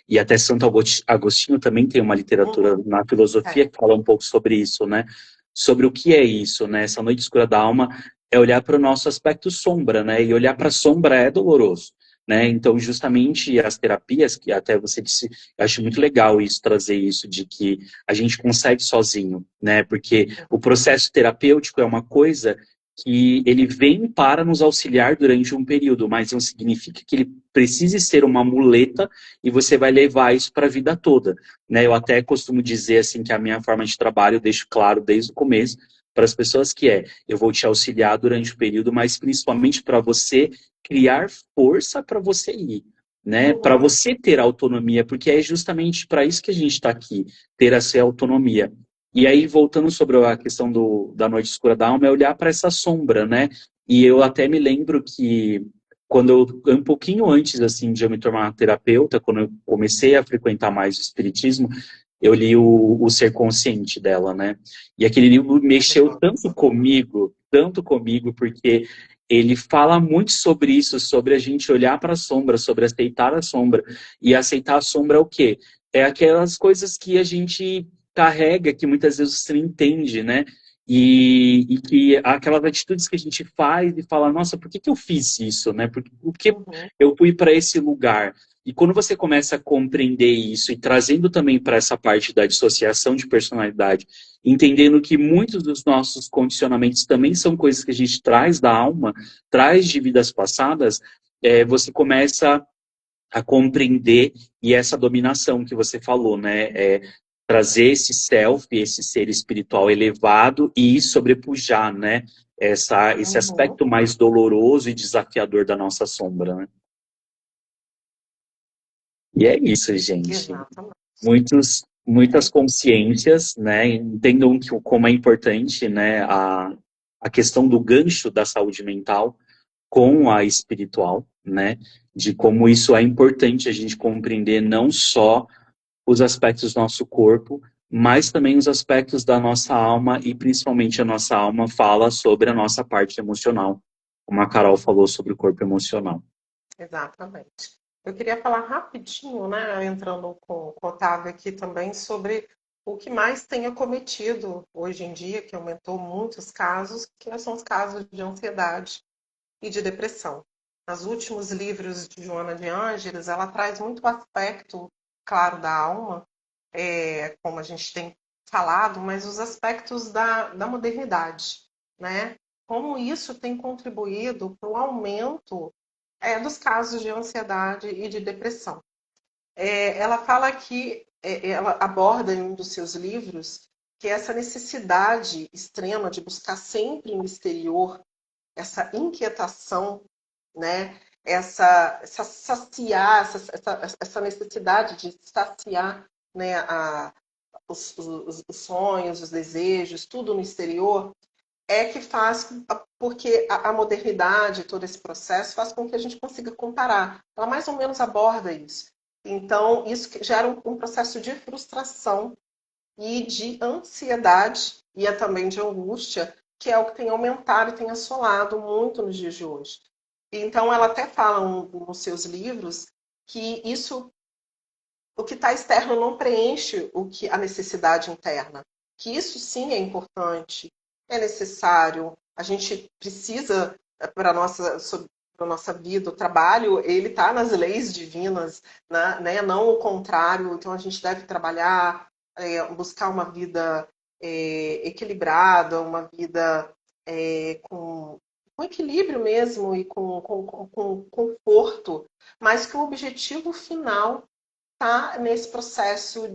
E até Santo Agostinho também tem uma literatura na filosofia que fala um pouco sobre isso, né? Sobre o que é isso, né? Essa noite escura da alma é olhar para o nosso aspecto sombra, né? E olhar para a sombra é doloroso, né? Então, justamente as terapias, que até você disse, eu acho muito legal isso, trazer isso de que a gente consegue sozinho, né? Porque o processo terapêutico é uma coisa que ele vem para nos auxiliar durante um período, mas não significa que ele precise ser uma muleta e você vai levar isso para a vida toda, né? Eu até costumo dizer assim que a minha forma de trabalho eu deixo claro desde o começo para as pessoas que eu vou te auxiliar durante o período, mas principalmente para você criar força para você ir, né? Para você ter autonomia, porque é justamente para isso que a gente está aqui, ter essa autonomia. E aí, voltando sobre a questão da noite escura da alma, é olhar para essa sombra, né? E eu até me lembro que quando um pouquinho antes, assim, de eu me tornar terapeuta, quando eu comecei a frequentar mais o espiritismo, eu li o Ser Consciente dela, né? E aquele livro mexeu tanto comigo, porque ele fala muito sobre isso, sobre a gente olhar para a sombra, sobre aceitar a sombra. E aceitar a sombra é o quê? É aquelas coisas que a gente carrega, que muitas vezes você não entende, né? E que aquelas atitudes que a gente faz e fala, nossa, por que eu fiz isso, né? Por que eu fui para esse lugar? E quando você começa a compreender isso e trazendo também para essa parte da dissociação de personalidade, entendendo que muitos dos nossos condicionamentos também são coisas que a gente traz da alma, traz de vidas passadas, você começa a compreender e essa dominação que você falou, né? Trazer esse self, esse ser espiritual elevado e sobrepujar, né? Esse aspecto mais doloroso e desafiador da nossa sombra, né? E é isso, gente. Exatamente. Muitas consciências, né? Entendam como é importante, né? A questão do gancho da saúde mental com a espiritual, né? De como isso é importante a gente compreender não só os aspectos do nosso corpo, mas também os aspectos da nossa alma e principalmente a nossa alma fala sobre a nossa parte emocional, como a Carol falou sobre o corpo emocional. Exatamente. Eu queria falar rapidinho, né, entrando com o Otávio aqui também, sobre o que mais tem acometido hoje em dia, que aumentou muitos casos, que são os casos de ansiedade e de depressão. Nos últimos livros de Joana de Ângeles, ela traz muito o aspecto, claro, da alma, como a gente tem falado, mas os aspectos da modernidade, né? Como isso tem contribuído para o aumento dos casos de ansiedade e de depressão. Ela fala que, ela aborda em um dos seus livros, que essa necessidade extrema de buscar sempre no exterior, essa inquietação, né? Essa necessidade de saciar, né, os sonhos, os desejos, tudo no exterior, é que faz, porque a modernidade, todo esse processo, faz com que a gente consiga comparar. Ela mais ou menos aborda isso. Então, isso gera um processo de frustração e de ansiedade, e também de angústia, que é o que tem aumentado e tem assolado muito nos dias de hoje. Então, ela até fala nos seus livros que isso, o que está externo não preenche a necessidade interna. Que isso sim é importante, é necessário. A gente precisa para a nossa vida, o trabalho, ele está nas leis divinas, né? Não o contrário. Então a gente deve trabalhar, buscar uma vida equilibrada, uma vida com equilíbrio mesmo e com conforto, mas que o objetivo final está nesse processo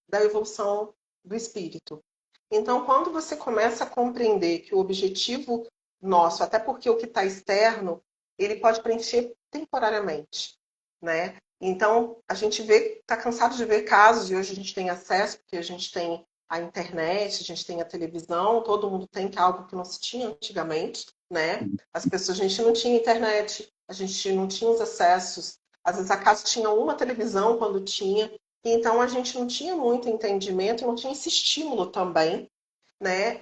da evolução do espírito. Então, quando você começa a compreender que o objetivo nosso, até porque o que está externo, ele pode preencher temporariamente, né? Então, a gente está cansado de ver casos, e hoje a gente tem acesso, porque a gente tem a internet, a gente tem a televisão, todo mundo tem, que é algo que não se tinha antigamente, né? As pessoas, a gente não tinha internet, a gente não tinha os acessos, às vezes a casa tinha uma televisão quando tinha, então a gente não tinha muito entendimento, não tinha esse estímulo também, né,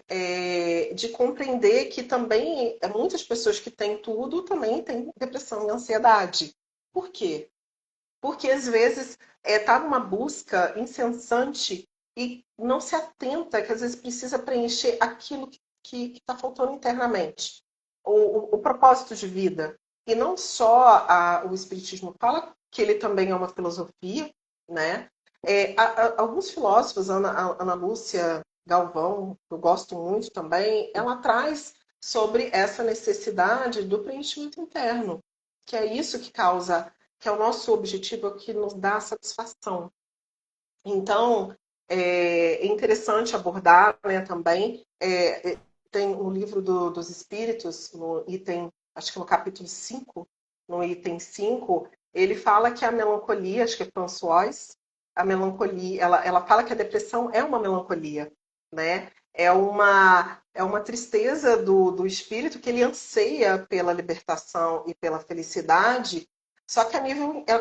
de compreender que também muitas pessoas que têm tudo também têm depressão e ansiedade. Por quê? Porque às vezes está numa busca incessante e não se atenta que às vezes precisa preencher aquilo que está faltando internamente. O propósito de vida. E não só o Espiritismo fala que ele também é uma filosofia, né? Alguns filósofos, Ana Lúcia Galvão, que eu gosto muito também, ela traz sobre essa necessidade do preenchimento interno, que é isso que causa, que é o nosso objetivo, é o que nos dá satisfação. Então, é interessante abordar, né, também. Tem um livro dos Espíritos, no item, acho que no capítulo 5, no item 5, ele fala que a melancolia, acho que é François, a melancolia, ela fala que a depressão é uma melancolia, né? É uma tristeza do espírito que ele anseia pela libertação e pela felicidade, só que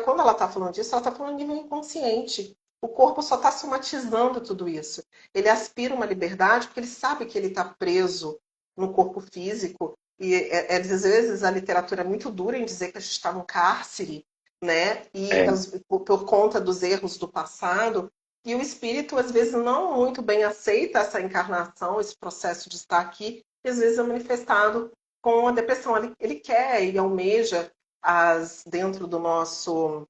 quando ela está falando disso, ela está falando a nível inconsciente. O corpo só está somatizando tudo isso. Ele aspira uma liberdade porque ele sabe que ele está preso no corpo físico. E às vezes a literatura é muito dura em dizer que a gente está num cárcere, né? E É, por conta dos erros do passado. E o espírito, às vezes, não muito bem aceita essa encarnação, esse processo de estar aqui, e às vezes é manifestado com a depressão. Ele quer e almeja dentro do nosso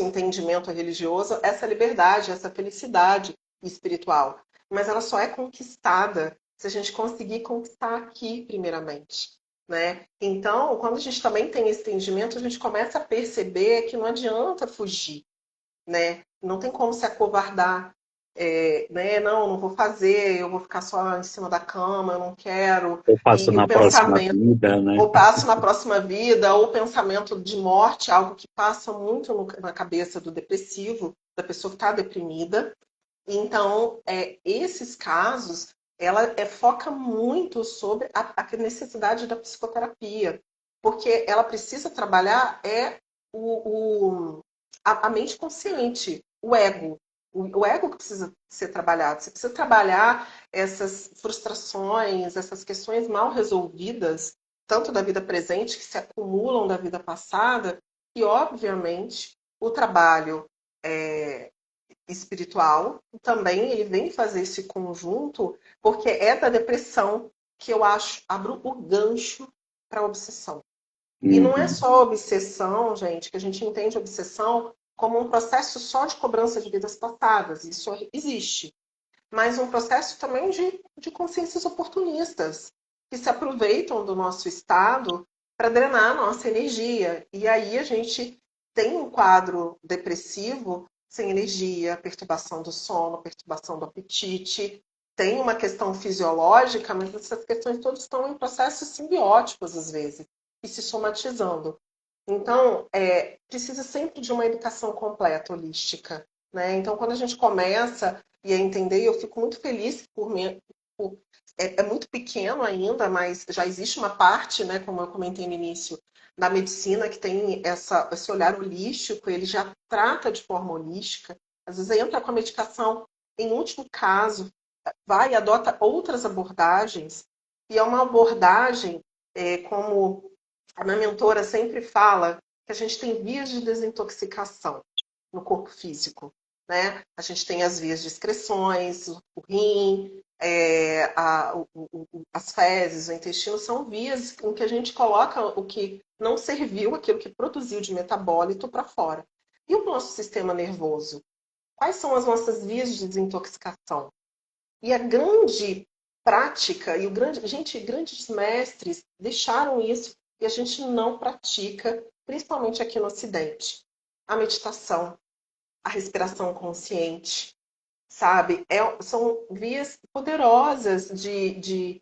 entendimento religioso, essa liberdade, essa felicidade espiritual. Mas ela só é conquistada se a gente conseguir conquistar aqui, primeiramente. Né? Então, quando a gente também tem esse entendimento, a gente começa a perceber que não adianta fugir. Né? Não tem como se acovardar. Né? Não vou fazer, eu vou ficar só em cima da cama, eu não quero. eu passo E o na próxima pensamento vida, né? ou passo na próxima vida, ou pensamento de morte, algo que passa muito na cabeça do depressivo, da pessoa que está deprimida. Então, esses casos, ela foca muito sobre a necessidade da psicoterapia, porque ela precisa trabalhar a mente consciente, o ego. O ego que precisa ser trabalhado. Você precisa trabalhar essas frustrações, essas questões mal resolvidas, tanto da vida presente, que se acumulam da vida passada, e, obviamente, o trabalho espiritual também ele vem fazer esse conjunto, porque é da depressão que eu acho, abro o gancho para a obsessão. E não é Uhum. só obsessão, gente, que a gente entende obsessão como um processo só de cobrança de vidas passadas. Isso existe. Mas um processo também de consciências oportunistas, que se aproveitam do nosso estado para drenar a nossa energia. E aí a gente tem um quadro depressivo sem energia, perturbação do sono, perturbação do apetite. Tem uma questão fisiológica, mas essas questões todas estão em processos simbióticos, às vezes, e se somatizando. Então, precisa sempre de uma educação completa, holística. Né? Então, quando a gente começa e a entender, eu fico muito feliz corpo é muito pequeno ainda, mas já existe uma parte, né, como eu comentei no início, da medicina que tem esse olhar holístico, ele já trata de forma holística, às vezes entra com a medicação, em último caso, vai e adota outras abordagens, e é uma abordagem, como a minha mentora sempre fala, que a gente tem vias de desintoxicação no corpo físico, né? A gente tem as vias de excreções, o rim, as fezes, o intestino, são vias em que a gente coloca o que não serviu, aquilo que produziu de metabólito para fora. E o nosso sistema nervoso? Quais são as nossas vias de desintoxicação? E a grande prática, e grandes mestres deixaram isso e a gente não pratica, principalmente aqui no Ocidente. A meditação, a respiração consciente, sabe? São vias poderosas de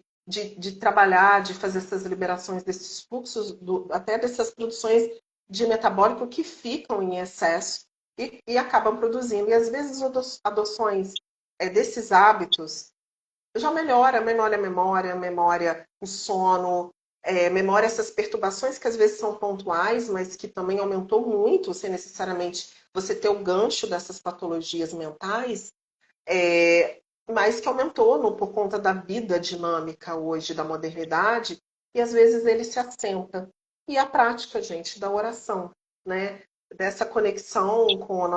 trabalhar, de fazer essas liberações desses fluxos, até dessas produções de metabólico que ficam em excesso e acabam produzindo. E às vezes adoções desses hábitos já melhora o sono, memória essas perturbações que às vezes são pontuais, mas que também aumentou muito, sem necessariamente você ter o gancho dessas patologias mentais, mas que aumentou por conta da vida dinâmica hoje, da modernidade, e às vezes ele se assenta. E a prática, gente, da oração, né? Dessa conexão com o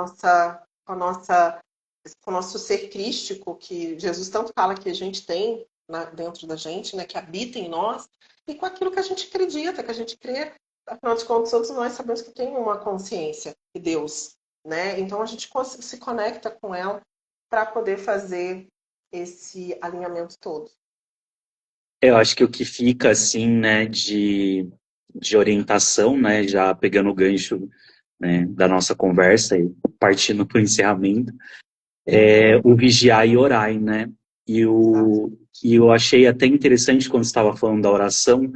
nosso ser crístico, que Jesus tanto fala que a gente tem dentro da gente, né? Que habita em nós, e com aquilo que a gente acredita, que a gente crê. Afinal de contas, todos nós sabemos que tem uma consciência de Deus, né? Então a gente se conecta com ela para poder fazer esse alinhamento todo. Eu acho que o que fica, assim, né, de orientação, né, já pegando o gancho, né, da nossa conversa e partindo para o encerramento, o vigiar e orar, né? Exato. E eu achei até interessante quando você estava falando da oração,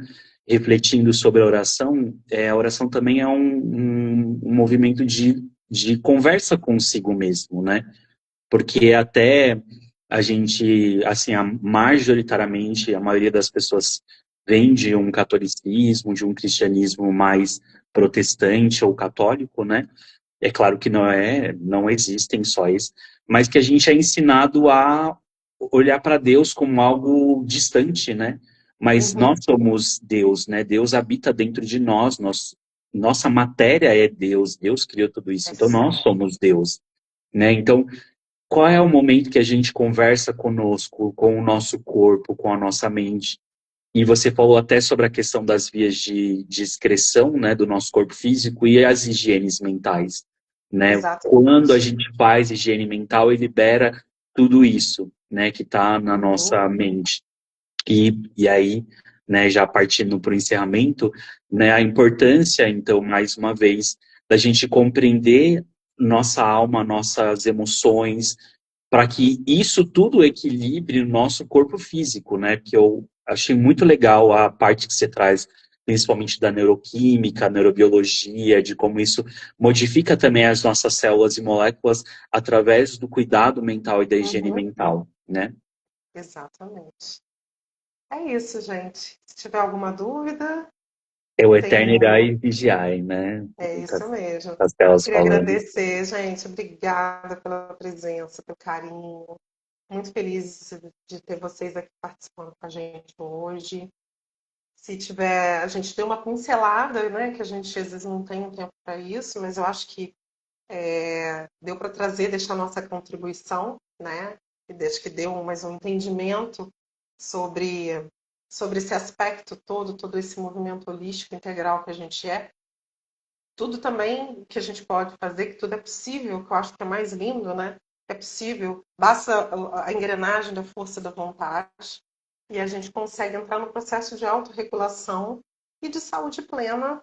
refletindo sobre a oração também é um movimento de conversa consigo mesmo, né? Porque até a gente, assim, majoritariamente, a maioria das pessoas vem de um catolicismo, de um cristianismo mais protestante ou católico, né? É claro que não existem só isso, mas que a gente é ensinado a olhar para Deus como algo distante, né? Mas Uhum. nós somos Deus, né? Deus habita dentro de nós, nossa matéria é Deus, Deus criou tudo isso, então nós Exato. somos Deus, né? Então, qual é o momento que a gente conversa conosco, com o nosso corpo, com a nossa mente? E você falou até sobre a questão das vias de excreção, né, do nosso corpo físico e as higienes mentais, né? Quando a Exatamente. gente faz higiene mental e libera tudo isso, né, que está na Uhum. nossa mente. E aí, né, já partindo para o encerramento, né, a importância, então, mais uma vez, da gente compreender nossa alma, nossas emoções, para que isso tudo equilibre o nosso corpo físico, né? Que eu achei muito legal a parte que você traz, principalmente da neuroquímica, neurobiologia, de como isso modifica também as nossas células e moléculas através do cuidado mental e da higiene Uhum. mental, né? Exatamente. É isso, gente. Se tiver alguma dúvida, É o tenho. Eternidade Vigiae, né? É isso mesmo. Castelas Queria falando. agradecer, gente. Obrigada pela presença, pelo carinho. Muito feliz de ter vocês aqui participando com a gente hoje. Se tiver, a gente deu uma pincelada, né? Que a gente às vezes não tem tempo para isso, mas eu acho que deu para trazer, deixar nossa contribuição, né? E desde que deu mais um entendimento sobre, sobre esse aspecto todo, todo esse movimento holístico integral que a gente é. Tudo também que a gente pode fazer, que tudo é possível, que eu acho que é mais lindo, né? É possível, basta a engrenagem da força da vontade e a gente consegue entrar no processo de autorregulação e de saúde plena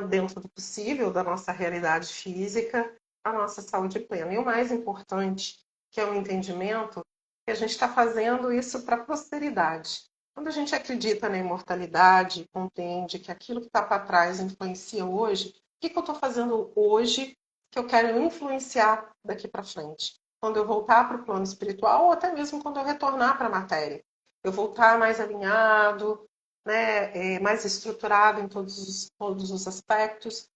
dentro do possível, da nossa realidade física, a nossa saúde plena. E o mais importante, que é o entendimento, que a gente está fazendo isso para a posteridade. Quando a gente acredita na imortalidade, compreende que aquilo que está para trás influencia hoje, o que eu estou fazendo hoje que eu quero influenciar daqui para frente? Quando eu voltar para o plano espiritual ou até mesmo quando eu retornar para a matéria. eu voltar mais alinhado, né, mais estruturado em todos os aspectos,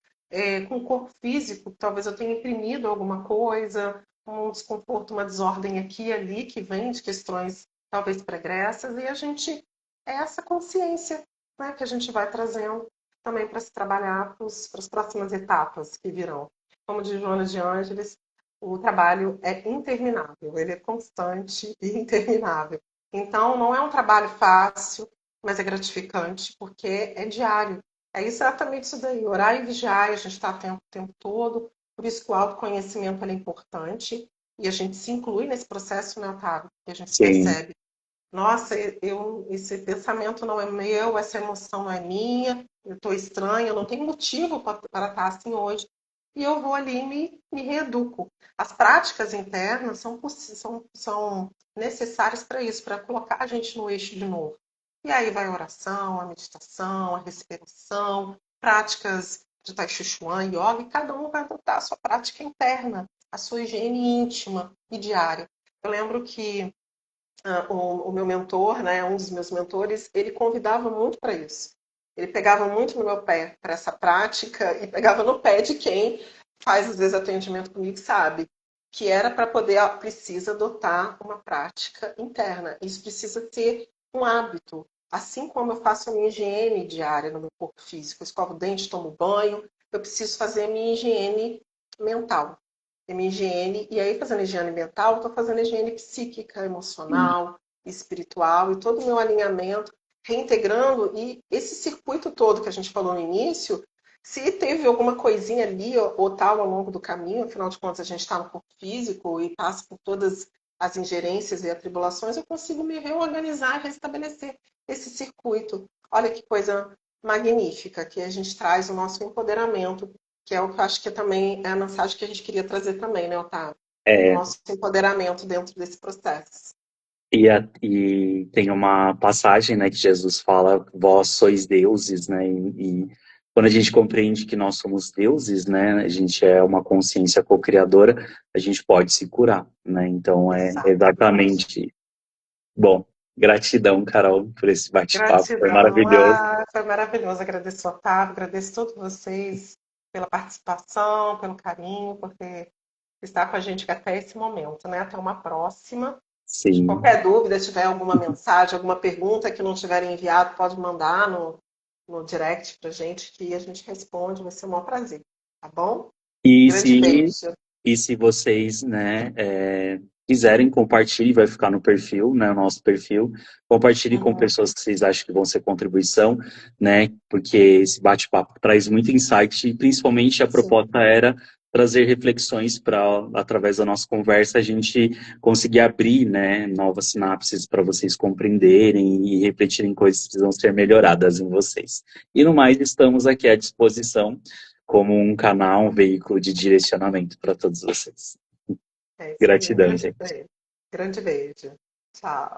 com o corpo físico, talvez eu tenha imprimido alguma coisa, um desconforto, uma desordem aqui e ali, que vem de questões talvez pregressas, e a gente, é essa consciência, né, que a gente vai trazendo também para se trabalhar para as próximas etapas que virão. Como diz Joana de Ângeles, o trabalho é interminável, ele é constante e interminável. Então, não é um trabalho fácil, mas é gratificante, porque é diário. É exatamente isso daí, orar e vigiar, a gente está atento o tempo todo, por isso que o autoconhecimento é importante, e a gente se inclui nesse processo, né, Otávio? Porque a gente Sim, percebe, nossa, esse pensamento não é meu, essa emoção não é minha, eu estou estranha, eu não tenho motivo para estar assim hoje. E eu vou ali e me reeduco. As práticas internas são necessárias para isso, para colocar a gente no eixo de novo. E aí vai a oração, a meditação, a respiração, práticas de Tai Chi Chuan, Yoga, e cada um vai adotar a sua prática interna, a sua higiene íntima e diária. Eu lembro que o meu mentor, né, um dos meus mentores, ele convidava muito para isso. Ele pegava muito no meu pé para essa prática e pegava no pé de quem faz às vezes atendimento comigo, sabe? Que era para poder, precisa adotar uma prática interna. Isso precisa ser um hábito. Assim como eu faço a minha higiene diária no meu corpo físico, eu escovo o dente, tomo banho, eu preciso fazer a minha higiene mental, a minha higiene, e aí fazendo higiene mental, eu estou fazendo higiene psíquica, emocional, espiritual, e todo o meu alinhamento, reintegrando, e esse circuito todo que a gente falou no início, se teve alguma coisinha ali ou tal ao longo do caminho, afinal de contas a gente está no corpo físico e passa por todas as ingerências e atribulações, eu consigo me reorganizar, restabelecer esse circuito. Olha que coisa magnífica, que a gente traz o nosso empoderamento, que é o que eu acho que também é a mensagem que a gente queria trazer também, né, Otávio? O é, nosso empoderamento dentro desse processo. e tem uma passagem, né, que Jesus fala, vós sois deuses, né, e quando a gente compreende que nós somos deuses, né, a gente é uma consciência co-criadora, a gente pode se curar, né, então é Exatamente. exatamente, bom, gratidão, Carol, por esse bate-papo, foi Gratidão. maravilhoso, Foi maravilhoso. Agradeço, Otávio, agradeço a todos vocês pela participação, pelo carinho, por ter estar com a gente até esse momento, né? Até uma próxima. sim, Qualquer dúvida, tiver alguma mensagem, alguma pergunta que não tiverem enviado, pode mandar no direct pra gente que a gente responde, vai ser um maior prazer, tá bom? e Grande se beijo. E se vocês, né, quiserem, compartilhe, vai ficar no perfil, né, o nosso perfil. Compartilhe com Uhum. pessoas que vocês acham que vão ser contribuição, né, porque esse bate-papo traz muito insight e principalmente a Sim. proposta era trazer reflexões para, através da nossa conversa, a gente conseguir abrir, né, novas sinapses para vocês compreenderem e refletirem coisas que precisam ser melhoradas em vocês. E no mais, estamos aqui à disposição como um canal, um veículo de direcionamento para todos vocês. É isso aí. Um Gratidão, grande gente. beijo. Grande beijo. Tchau.